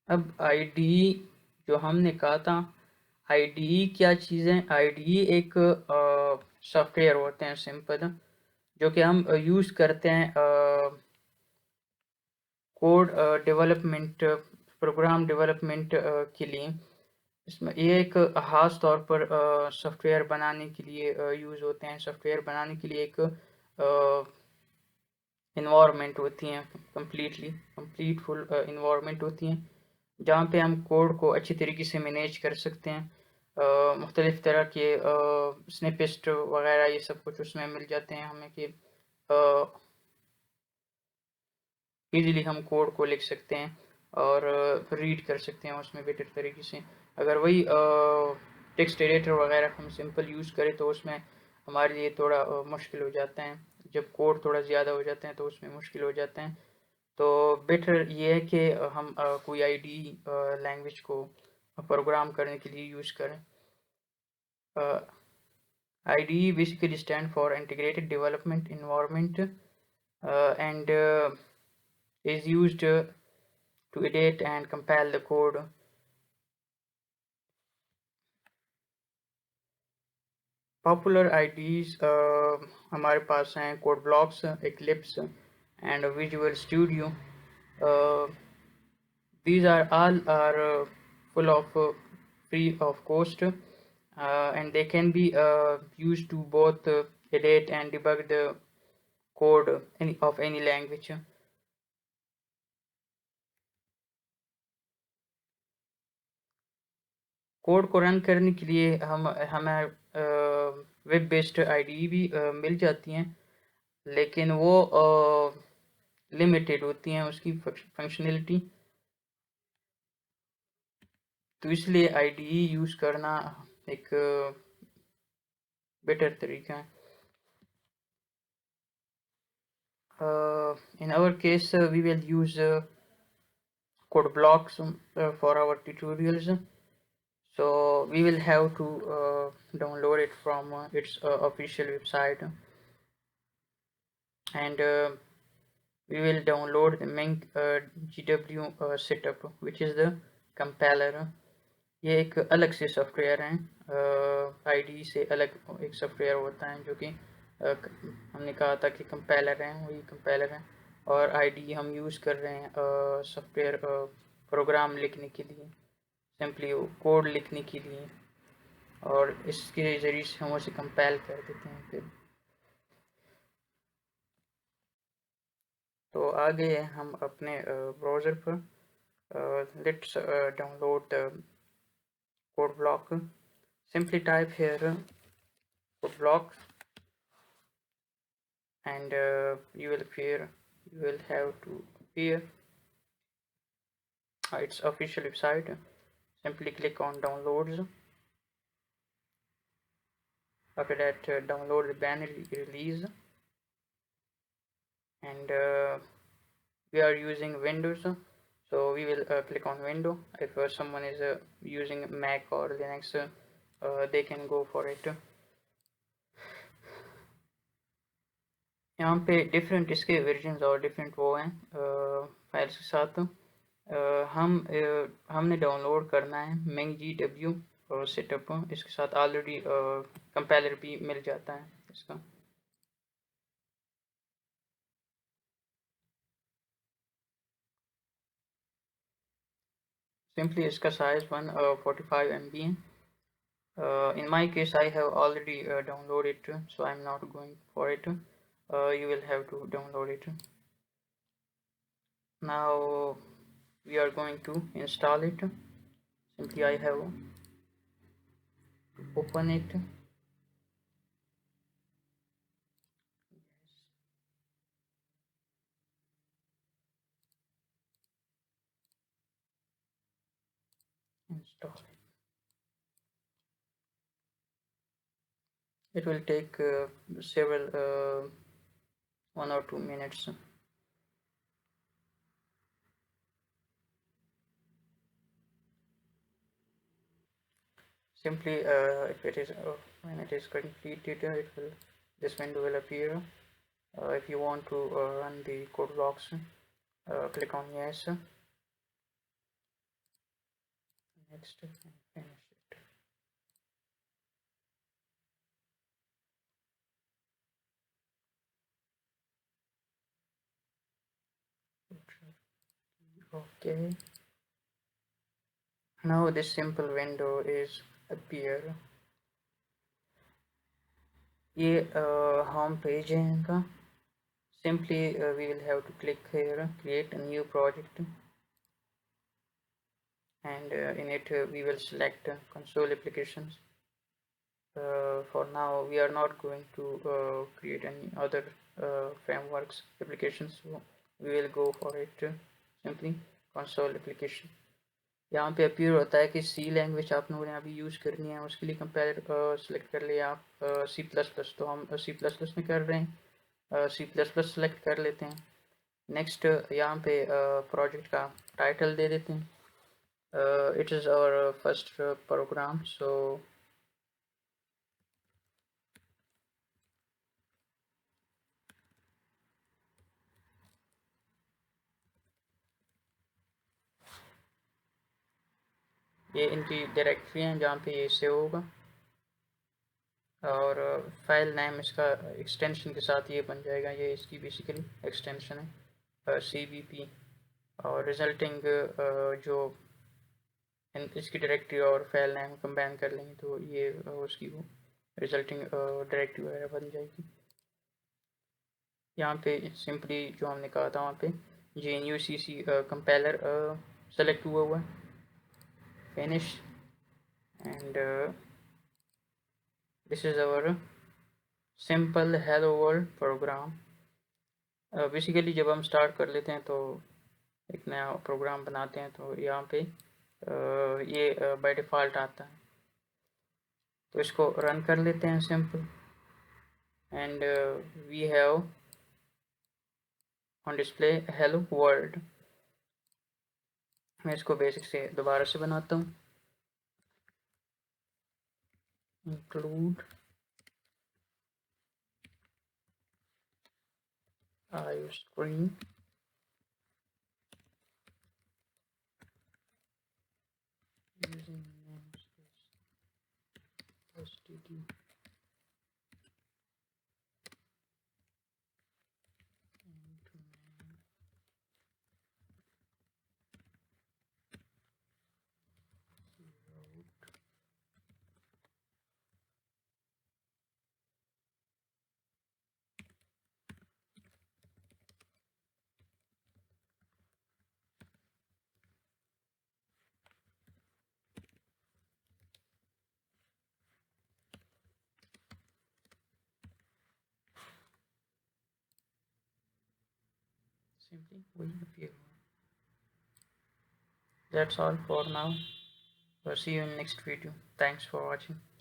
अब आईडीई जो हमने कहा था, आईडीई क्या चीज़ है? आईडीई एक सॉफ्टवेयर होते हैं सिंपल, जो कि हम यूज़ करते हैं कोड डेवलपमेंट, प्रोग्राम डेवलपमेंट के लिए। इसमें ये एक ख़ास तौर पर सॉफ्टवेयर बनाने के लिए यूज़ होते हैं। सॉफ्टवेयर बनाने के लिए एक इन्वायरमेंट होती हैं, कंप्लीट फुल इन्वायरमेंट होती हैं, जहाँ पे हम कोड को अच्छी तरीके से मैनेज कर सकते हैं। मुख्तलिफ़ तरह के स्निपेट वगैरह ये सब कुछ उसमें मिल जाते हैं हमें, कि ईज़िली हम कोड को लिख सकते हैं और रीड कर सकते हैं उसमें बेटर तरीके से। अगर वही टेक्स्ट एडिटर वगैरह हम सिंपल यूज़ करें तो उसमें हमारे लिए थोड़ा मुश्किल हो जाता है। जब कोड थोड़ा ज़्यादा हो जाते हैं तो उसमें मुश्किल हो जाते हैं। तो बेटर ये है कि हम कोई आईडी लैंग्वेज को प्रोग्राम करने के लिए यूज़ करें। IDE basically stand for Integrated Development Environment, and is used to edit and compile the code. Popular IDEs हमारे पास हैं CodeBlocks, Eclipse, and Visual Studio. Uh, these are all are full of free of cost, and they can be used to both edit and debug the code of any language. Code को run करने के लिए हमें web based ID भी मिल जाती हैं, लेकिन वो लिमिटेड होती हैं उसकी फंक्शनलिटी। तो इसलिए आईडी यूज़ करना एक बेटर तरीका है। In our case, we will use CodeBlocks for our tutorials. So we will have to download it from its official website, and we will download the main GW setup, which is the compiler. ये एक अलग से software है, ID से अलग एक software होता है जो कि हमने कहा था कि कंपाइलर है, वही कंपाइलर है। और आईडी हम यूज़ कर रहे हैं सॉफ्टवेयर प्रोग्राम लिखने के लिए, सिंपली कोड लिखने के लिए, और इसके ज़रिए से हम उसे कंपाइल कर देते हैं फिर। तो आ गए हम अपने ब्राउज़र पर। Let's download the CodeBlock. Simply type here CodeBlocks, and you will have to appear its official website. Simply click on downloads. After that, download the banner release, and we are using Windows, so we will click on Window. If someone is using Mac or Linux, they can go for it. यहाँ पे different इसके versions और different वो हैं files के साथ। हमने download करना है मेंग GW सेटअप। इसके साथ ऑलरेडी कंपाइलर भी मिल जाता है इसका। सिंपली इसका साइज 145 MB है। In my case, I have already downloaded it, so I'm not going for it. You will have to download it. Now we are going to install it. Simply I have to open it. install it. Will take several 1 or 2 minutes. Simply if it is when it is completed, it will this window will appear. If you want to run the code blocks, click on yes, next, and finish it. Okay, now this simple window is appear. ये home page है इनका. Simply we will have to click here, create a new project, and in it we will select console applications. For now we are not going to create any other frameworks applications, so we will go for it simply console application. यहाँ पे appear होता है कि सी language आप लोगों ने अभी use करनी है, उसके लिए कंपेयर सेलेक्ट कर लिया आप सी प्लस प्लस, तो हम सी प्लस प्लस में कर रहे हैं, सी प्लस प्लस सेलेक्ट कर लेते हैं. नेक्स्ट यहाँ पे प्रोजेक्ट का टाइटल दे देते हैं. It is our first programme, so ये इनकी डायरेक्टरी है जहाँ पे ये सेव होगा, और फाइल नेम इसका एक्सटेंशन के साथ ये बन जाएगा. ये इसकी बेसिकली एक्सटेंशन है CPP, और रिजल्टिंग जो इसकी डायरेक्टरी और फाइल नेम कंबाइन कर लेंगे तो ये उसकी वो रिजल्टिंग डायरेक्टरी वगैरह बन जाएगी. यहाँ पे सिंपली जो हमने कहा था वहाँ पे GNU-CC कंपाइलर सेलेक्ट हुआ है, finish, and this is our simple hello world program. Basically जब हम स्टार्ट कर लेते हैं तो एक नया प्रोग्राम बनाते हैं तो यहाँ पे ये बाय डिफ़ॉल्ट आता है, तो इसको रन कर लेते हैं simple, and we have on display hello world. मैं इसको बेसिक से दोबारा से बनाता हूँ. Include IO screen, using namespace std simply will appear. That's all for now. See you in next video. Thanks for watching.